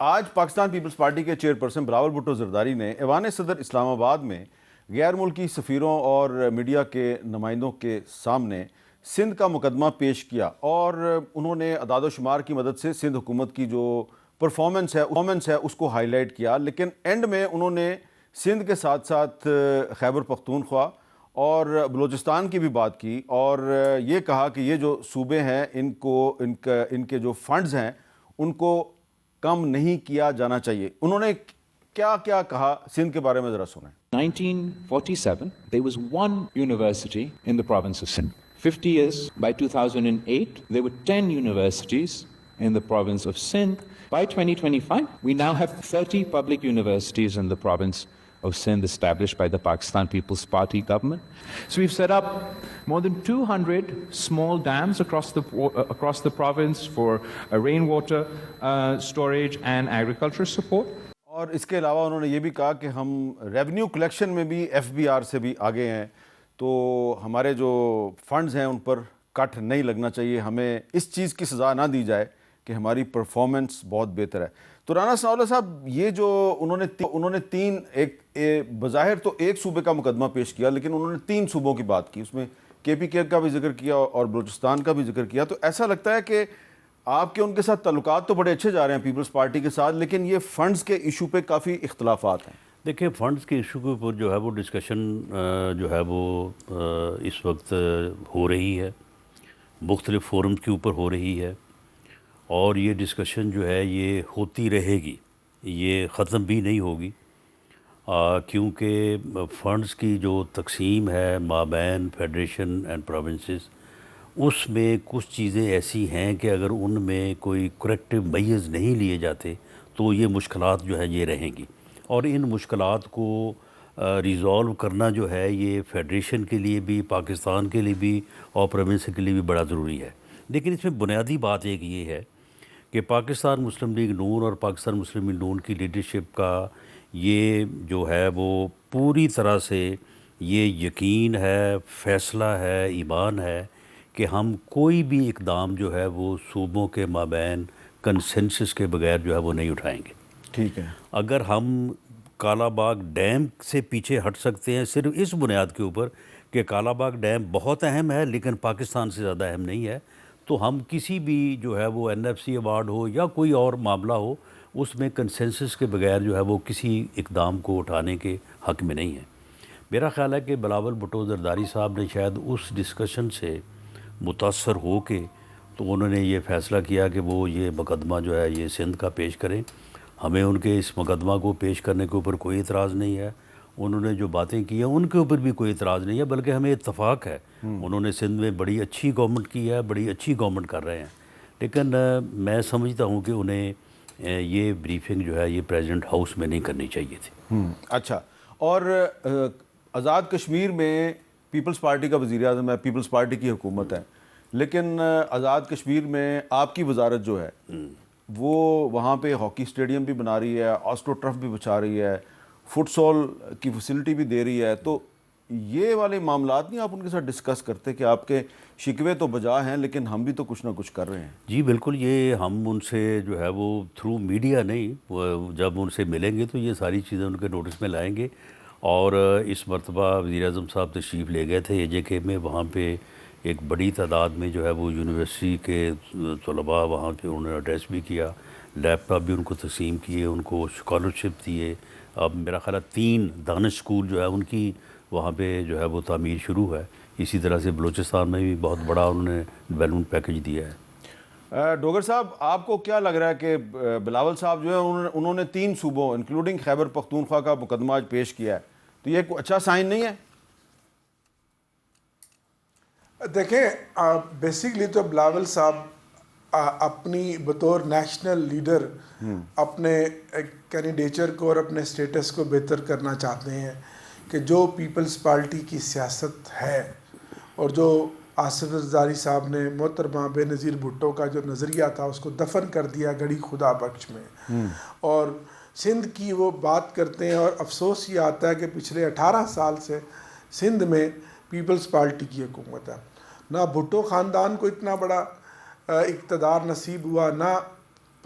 آج Pakistan Peoples party کے chairperson Bilawal Bhutto Zardari نے ایوان صدر اسلام آباد میں غیر ملکی سفیروں اور میڈیا کے نمائندوں کے سامنے سندھ کا مقدمہ پیش کیا، اور انہوں نے اعداد و شمار کی مدد سے سندھ حکومت کی جو پرفارمنس ہے اس کو ہائی لائٹ کیا، لیکن اینڈ میں انہوں نے سندھ کے ساتھ ساتھ خیبر پختونخوا اور بلوچستان کی بھی بات کی، اور یہ کہا کہ یہ جو صوبے ہیں ان کے جو فنڈز ہیں ان کو کم نہیں کیا جانا چاہیے۔ انہوں نے کیا کیا کہا سندھ کے بارے میں ذرا سنیں۔ 1947, there was one university in the province of Sindh. 50 years, by 2008, there were 10 universities in the province of Sindh. By 2025, we now have 30 public universities in the province of Sindh established by the Pakistan People's Party government. So we've set up more than 200 small dams across the province for rainwater storage and agriculture support. اور اس کے علاوہ انہوں نے یہ بھی کہا کہ ہم ریونیو کلیکشن میں بھی ایف بی آر سے بھی آگے ہیں، تو ہمارے جو فنڈز ہیں ان پر کٹ نہیں لگنا چاہیے، ہمیں اس چیز کی سزا نہ دی جائے کہ ہماری پرفارمنس بہت بہتر ہے۔ تو رانا ثناء اللہ صاحب، یہ جو انہوں نے تین بظاہر تو ایک صوبے کا مقدمہ پیش کیا، لیکن انہوں نے تین صوبوں کی بات کی، اس میں کے پی کے کا بھی ذکر کیا اور بلوچستان کا بھی ذکر کیا، تو ایسا لگتا ہے کہ آپ کے ان کے ساتھ تعلقات تو بڑے اچھے جا رہے ہیں پیپلز پارٹی کے ساتھ، لیکن یہ فنڈز کے ایشو پہ کافی اختلافات ہیں۔ دیکھیں، فنڈز کے ایشو کے اوپر جو ہے وہ ڈسکشن جو ہے وہ اس وقت ہو رہی ہے، مختلف فورمز کے اوپر ہو رہی ہے، اور یہ ڈسکشن جو ہے یہ ہوتی رہے گی، یہ ختم بھی نہیں ہوگی، کیونکہ فنڈز کی جو تقسیم ہے مابین فیڈریشن اینڈ پروونسز، اس میں کچھ چیزیں ایسی ہیں کہ اگر ان میں کوئی کریکٹیو میئرز نہیں لیے جاتے تو یہ مشکلات جو ہے یہ رہیں گی، اور ان مشکلات کو ریزالو کرنا جو ہے یہ فیڈریشن کے لیے بھی، پاکستان کے لیے بھی اور پروونس کے لیے بھی بڑا ضروری ہے۔ لیکن اس میں بنیادی بات ایک یہ ہے کہ پاکستان مسلم لیگ نون اور پاکستان مسلم لیگ نون کی لیڈرشپ کا یہ جو ہے وہ پوری طرح سے یہ یقین ہے، فیصلہ ہے، ایمان ہے کہ ہم کوئی بھی اقدام جو ہے وہ صوبوں کے مابین کنسنسس کے بغیر جو ہے وہ نہیں اٹھائیں گے۔ ٹھیک ہے، اگر ہم کالا باغ ڈیم سے پیچھے ہٹ سکتے ہیں صرف اس بنیاد کے اوپر کہ کالا باغ ڈیم بہت اہم ہے لیکن پاکستان سے زیادہ اہم نہیں ہے، تو ہم کسی بھی جو ہے وہ این ایف سی ایوارڈ ہو یا کوئی اور معاملہ ہو، اس میں کنسنسس کے بغیر جو ہے وہ کسی اقدام کو اٹھانے کے حق میں نہیں ہے۔ میرا خیال ہے کہ بلاول بھٹو زرداری صاحب نے شاید اس ڈسکشن سے متاثر ہو کے تو انہوں نے یہ فیصلہ کیا کہ وہ یہ مقدمہ جو ہے یہ سندھ کا پیش کریں۔ ہمیں ان کے اس مقدمہ کو پیش کرنے کے اوپر کوئی اعتراض نہیں ہے، انہوں نے جو باتیں کی ہیں ان کے اوپر بھی کوئی اعتراض نہیں ہے، بلکہ ہمیں اتفاق ہے۔ انہوں نے سندھ میں بڑی اچھی گورنمنٹ کی ہے، بڑی اچھی گورنمنٹ کر رہے ہیں، لیکن میں سمجھتا ہوں کہ انہیں یہ بریفنگ جو ہے یہ پریزیڈنٹ ہاؤس میں نہیں کرنی چاہیے تھی۔ اچھا، اور آزاد کشمیر میں پیپلز پارٹی کا وزیر اعظم ہے، پیپلز پارٹی کی حکومت ہے، لیکن آزاد کشمیر میں آپ کی وزارت جو ہے وہ وہاں پہ ہاکی اسٹیڈیم بھی بنا رہی ہے، آسٹرو ٹرف بھی بچا رہی ہے، فٹ سال کی فیسلٹی بھی دے رہی ہے، تو یہ والے معاملات نہیں آپ ان کے ساتھ ڈسکس کرتے کہ آپ کے شکوے تو بجا ہیں لیکن ہم بھی تو کچھ نہ کچھ کر رہے ہیں؟ جی بالکل، یہ ہم ان سے جو ہے وہ تھرو میڈیا نہیں، وہ جب ان سے ملیں گے تو یہ ساری چیزیں ان کے نوٹس میں لائیں گے، اور اس مرتبہ وزیر اعظم صاحب تشریف لے گئے تھے اے جے کے میں، وہاں پہ ایک بڑی تعداد میں جو ہے وہ یونیورسٹی کے طلباء وہاں پہ انہوں نے ایڈریس بھی کیا، لیپ ٹاپ بھی ان کو تقسیم کیے، ان کو اسکالرشپ دیے۔ اب میرا خیال ہے 3 دانش اسکول جو ہے ان کی وہاں پہ جو ہے وہ تعمیر شروع ہے۔ اسی طرح سے بلوچستان میں بھی بہت بڑا انہوں نے ڈیولپمنٹ پیکج دیا ہے۔ ڈوگر صاحب، آپ کو کیا لگ رہا ہے کہ بلاول صاحب جو ہے انہوں نے 3 صوبوں انکلوڈنگ خیبر پختونخوا کا مقدمہ آج پیش کیا ہے، تو یہ کوئی اچھا سائن نہیں ہے؟ دیکھیں، بیسکلی تو بلاول صاحب اپنی بطور نیشنل لیڈر اپنے کینڈیڈیچر کو اور اپنے سٹیٹس کو بہتر کرنا چاہتے ہیں کہ جو پیپلز پارٹی کی سیاست ہے اور جو آصف زرداری صاحب نے محترمہ بے نظیر بھٹو کا جو نظریہ تھا اس کو دفن کر دیا گڑی خدا بخش میں، اور سندھ کی وہ بات کرتے ہیں، اور افسوس یہ آتا ہے کہ پچھلے 18 سال سے سندھ میں پیپلز پارٹی کی حکومت ہے، نہ بھٹو خاندان کو اتنا بڑا اقتدار نصیب ہوا، نہ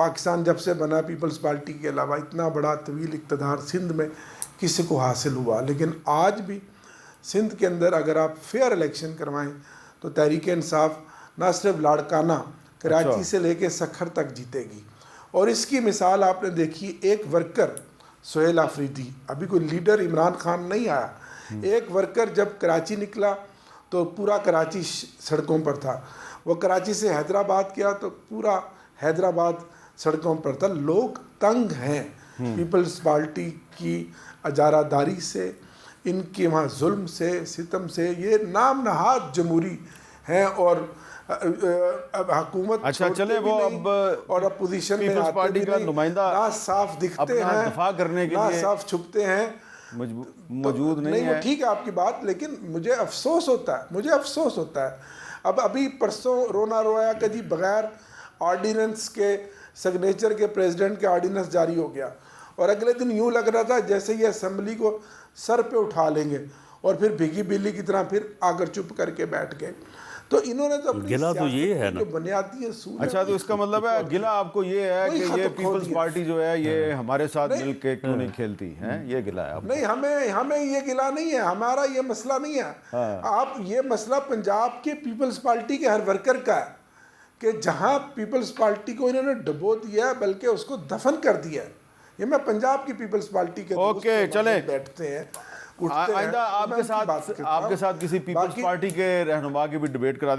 پاکستان جب سے بنا پیپلز پارٹی کے علاوہ اتنا بڑا طویل اقتدار سندھ میں کسی کو حاصل ہوا. لیکن آج بھی سندھ کے اندر اگر آپ فیئر الیکشن کروائیں تو تحریک انصاف نہ صرف لاڑکانہ کراچی سے لے کے سکھر تک جیتے گی. اور اس کی مثال آپ نے دیکھی, ایک ورکر سہیل آفریدی, ابھی کوئی لیڈر عمران خان نہیں آیا, ایک ورکر جب کراچی نکلا تو پورا کراچی سڑکوں پر تھا. وہ کراچی سے حیدرآباد کیا تو پورا حیدرآباد سڑکوں پر تھا. لوگ تنگ ہیں پیپلز پارٹی کی اجارہ داری سے, ان کے وہاں ظلم سے, ستم سے. یہ نام نہاد جمہوری ہیں اور حکومت اچھا چلے وہ اب اور اپوزیشن میں پیپلز پارٹی کا نمائندہ نہ صاف دکھتے ہیں, دفاع کرنے کے نہ لیے صاف چھپتے ہیں, موجود نہیں وہ ہے. ٹھیک ہے آپ کی بات, لیکن مجھے افسوس ہوتا ہے. اب ابھی پرسوں رونا رویا کہ جی بغیر آرڈیننس کے سگنیچر کے پریزیڈنٹ کے آرڈیننس جاری ہو گیا, اور اگلے دن یوں لگ رہا تھا جیسے یہ اسمبلی کو سر پہ اٹھا لیں گے, اور پھر بھیگی بلی کی طرح پھر آ کر چپ کر کے بیٹھ گئے. تو انہوں نے تو اپنی گلا تو یہ ہے نا, بنیادی اصول. اچھا تو اس کا مطلب ہے گلا آپ کو یہ ہے کہ یہ پیپلز پارٹی جو ہے یہ ہمارے ساتھ مل کے کیوں نہیں کھیلتی ہیں, یہ گلا ہے. نہیں, ہمیں یہ گلا نہیں ہے, ہمارا یہ مسئلہ نہیں ہے. آپ یہ مسئلہ پنجاب کے پیپلز پارٹی کے ہر ورکر کا ہے کہ جہاں پیپلز پارٹی کو انہوں نے ڈبو دیا ہے بلکہ اس کو دفن کر دیا ہے. یہ میں پنجاب کی پیپلز پارٹی کے اوکے چلیں بیٹھتے ہیں, آئندہ آپ کے ساتھ کسی پیپلز پارٹی کے رہنما کی بھی ڈیبیٹ کرا دیں گے.